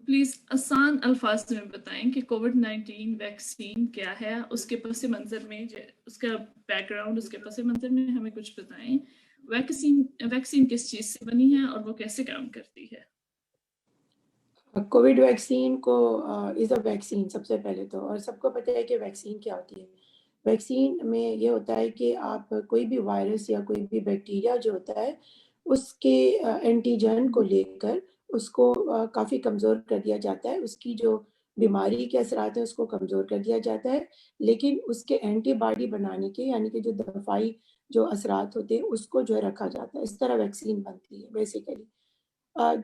Please آسان الفاظ میں بتائیں کہ کووڈ-19 ویکسین کیا ہے، اس کے پس منظر میں اس کا بیک گراؤنڈ، اس کے پس منظر میں ہمیں کچھ بتائیں۔ ویکسین کس چیز سے بنی ہے اور وہ کیسے کام کرتی ہے؟ کووڈ ویکسین کو از اے ویکسین سب سے پہلے تو، اور سب کو پتہ ہے کہ ویکسین کیا ہوتی ہے۔ ویکسین میں یہ ہوتا ہے کہ آپ کوئی بھی وائرس یا کوئی بھی بیکٹیریا جو ہوتا ہے اس کے اینٹیجن کو لے کر اس کو کافی کمزور کر دیا جاتا ہے، اس کی جو بیماری کے اثرات ہیں اس کو کمزور کر دیا جاتا ہے، لیکن اس کے اینٹی باڈی بنانے کے یعنی کہ جو دفاعی جو اثرات ہوتے ہیں اس کو جو ہے رکھا جاتا ہے۔ اس طرح ویکسین بنتی ہے بیسیکلی۔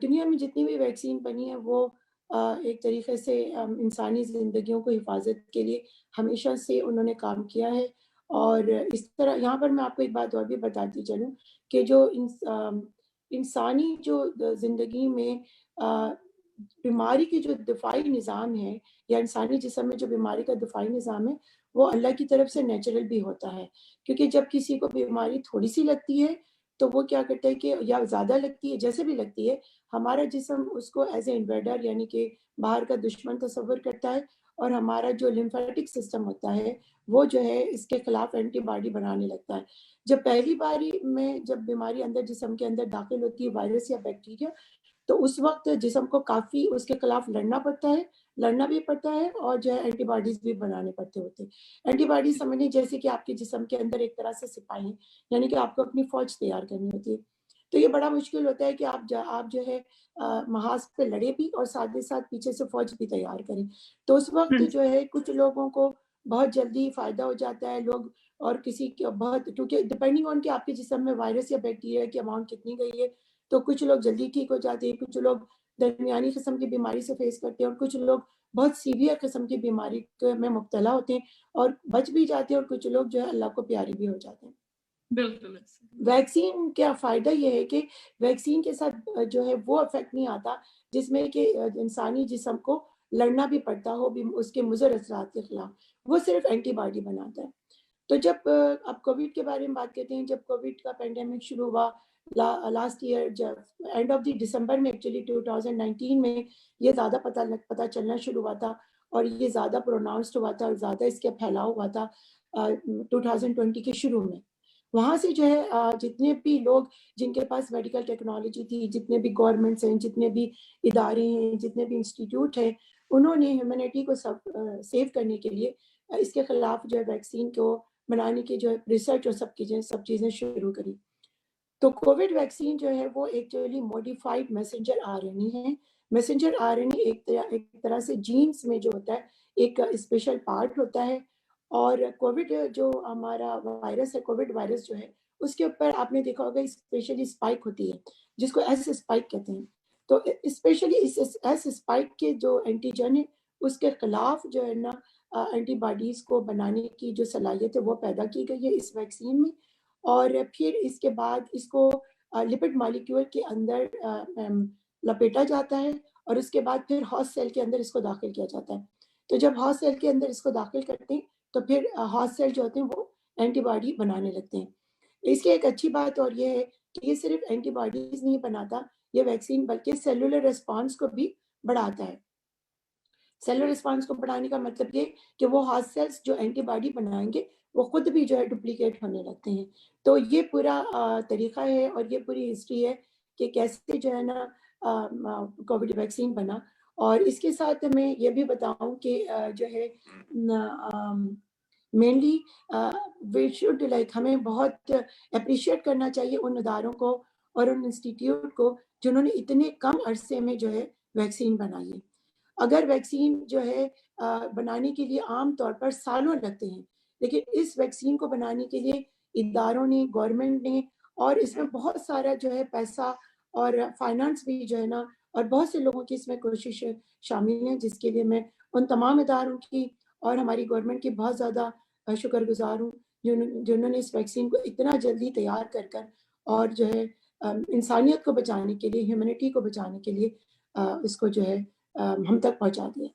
دنیا میں جتنی بھی ویکسین بنی ہے وہ ایک طریقے سے انسانی زندگیوں کو حفاظت کے لیے ہمیشہ سے انہوں نے کام کیا ہے، اور اس طرح یہاں پر میں آپ کو ایک بات اور بھی بتاتی چلوں کہ جو انسانی جو زندگی میں بیماری کی جو دفاعی نظام ہے یا انسانی جسم میں جو بیماری کا دفاعی نظام ہے وہ اللہ کی طرف سے نیچرل بھی ہوتا ہے، کیونکہ جب کسی کو بیماری تھوڑی سی لگتی ہے تو وہ کیا کرتا ہے کہ یا زیادہ لگتی ہے، جیسے بھی لگتی ہے ہمارا جسم اس کو ایز اے انویڈر یعنی کہ باہر کا دشمن تصور کرتا ہے، اور ہمارا جو لمفیٹک سسٹم ہوتا ہے وہ جو ہے اس کے خلاف اینٹی باڈی بنانے لگتا ہے۔ جب پہلی باری میں جب بیماری اندر جسم کے اندر داخل ہوتی ہے وائرس یا بیکٹیریا، تو اس وقت جسم کو کافی اس کے خلاف لڑنا بھی پڑتا ہے اور جو ہے اینٹی باڈیز بھی بنانے پڑتے ہوتے ہیں۔ اینٹی باڈیز سمجھیں جیسے کہ آپ کے جسم کے اندر ایک طرح سے سپاہی ہیں، یعنی کہ آپ کو اپنی فوج تیار کرنی ہوتی ہے۔ تو یہ بڑا مشکل ہوتا ہے کہ آپ جو ہے محاذ پہ لڑے بھی اور ساتھ ہی ساتھ پیچھے سے فوج بھی تیار کریں۔ تو اس وقت جو ہے کچھ لوگوں کو بہت جلدی فائدہ ہو جاتا ہے، لوگ اور کسی کے بہت، کیونکہ ڈپینڈنگ آن کہ آپ کے جسم میں وائرس یا بیکٹیریا کی اماؤنٹ کتنی گئی ہے، تو کچھ لوگ جلدی ٹھیک ہو جاتے ہیں، کچھ لوگ درمیانی قسم کی بیماری سے فیس کرتے ہیں، اور کچھ لوگ بہت سیویئر قسم کی بیماری میں مبتلا ہوتے ہیں اور بچ بھی جاتے ہیں، اور کچھ لوگ جو ہے اللہ کو پیارے بھی ہو جاتے ہیں۔ بالکل۔ ویکسین کا فائدہ یہ ہے کہ ویکسین کے ساتھ جو ہے وہ افیکٹ نہیں آتا جس میں کہ انسانی جسم کو لڑنا بھی پڑتا ہو بھی اس کے مضر اثرات کے خلاف، وہ صرف اینٹی باڈی بناتا ہے۔ تو جب اب کووڈ کے بارے میں بات کرتے ہیں، جب کووڈ کا پینڈیمک شروع ہوا لاسٹ ایئر، جب اینڈ آف دی دسمبر میں ایکچولی 2019 میں یہ زیادہ پتہ چلنا شروع ہوا تھا، اور یہ زیادہ پروناؤنسڈ ہوا تھا اور زیادہ اس کا پھیلاؤ ہوا تھا 2020 کے شروع میں۔ وہاں سے جو ہے جتنے بھی لوگ جن کے پاس میڈیکل ٹیکنالوجی تھی، جتنے بھی گورنمنٹس ہیں، جتنے بھی ادارے ہیں، جتنے بھی انسٹیٹیوٹ ہیں، انہوں نے ہیومینٹی کو سیو کرنے کے لیے اس کے خلاف جو ہے ویکسین کو بنانے کی جو ہے ریسرچ اور سب چیزیں شروع کری۔ تو کووڈ ویکسین جو ہے وہ actually modified messenger R N A ہے۔ میسنجر آر این اے ایک طرح سے جینس میں جو ہوتا ہے ایک اسپیشل پارٹ ہوتا ہے، اور کووڈ جو ہمارا وائرس ہے، کووڈ وائرس جو ہے اس کے اوپر آپ نے دیکھا ہوگا اسپیشلی اسپائک ہوتی ہے جس کو ایس اسپائک کہتے ہیں۔ تو اسپیشلی اس ایس اسپائک کے جو اینٹیجن ہے اس کے خلاف جو ہے نا اینٹی باڈیز کو بنانے کی جو صلاحیت ہے وہ پیدا کی گئی ہے اس ویکسین میں، اور پھر اس کے بعد اس کو لپڈ مالیکیول کے اندر لپیٹا جاتا ہے، اور اس کے بعد پھر ہاؤس سیل کے اندر اس کو داخل کیا جاتا ہے۔ تو جب ہاؤس سیل کے اندر اس کو داخل کرتے ہیں تو پھر ہاؤس سیل جو ہوتے ہیں وہ اینٹی باڈی بنانے لگتے ہیں۔ اس کی ایک اچھی بات اور یہ ہے کہ یہ صرف اینٹی باڈیز نہیں بناتا یہ ویکسین، بلکہ سیلولر ریسپانس کو بھی بڑھاتا ہے۔ سیلولر ریسپانس کو بڑھانے کا مطلب یہ کہ وہ ہاؤس سیلز جو اینٹی باڈی بنائیں گے وہ خود بھی جو ہے ڈپلیکیٹ ہونے لگتے ہیں۔ تو یہ پورا طریقہ ہے اور یہ پوری ہسٹری ہے کہ کیسے جو ہے نا کووڈ ویکسین بنا۔ اور اس کے ساتھ میں یہ بھی بتاؤں کہ جو ہے مینلی وی شوڈ لائک ہمیں بہت اپریشیٹ کرنا چاہیے ان اداروں کو اور ان انسٹیٹیوٹ کو جنہوں نے اتنے کم عرصے میں جو ہے ویکسین بنائی ہے۔ اگر ویکسین جو ہے بنانے کے لیے عام طور پر سالوں لگتے ہیں، لیکن اس ویکسین کو بنانے کے لیے اداروں نے، گورنمنٹ نے، اور اس میں بہت سارا جو ہے پیسہ اور فائنانس بھی جو ہے نا، اور بہت سے لوگوں کی اس میں کوشش شامل ہیں، جس کے لیے میں ان تمام اداروں کی اور ہماری گورنمنٹ کی بہت زیادہ شکر گزار ہوں جنہوں نے اس ویکسین کو اتنا جلدی تیار کر اور جو ہے انسانیت کو بچانے کے لیے، ہیومینٹی کو بچانے کے لیے اس کو جو ہے ہم تک پہنچا دیا۔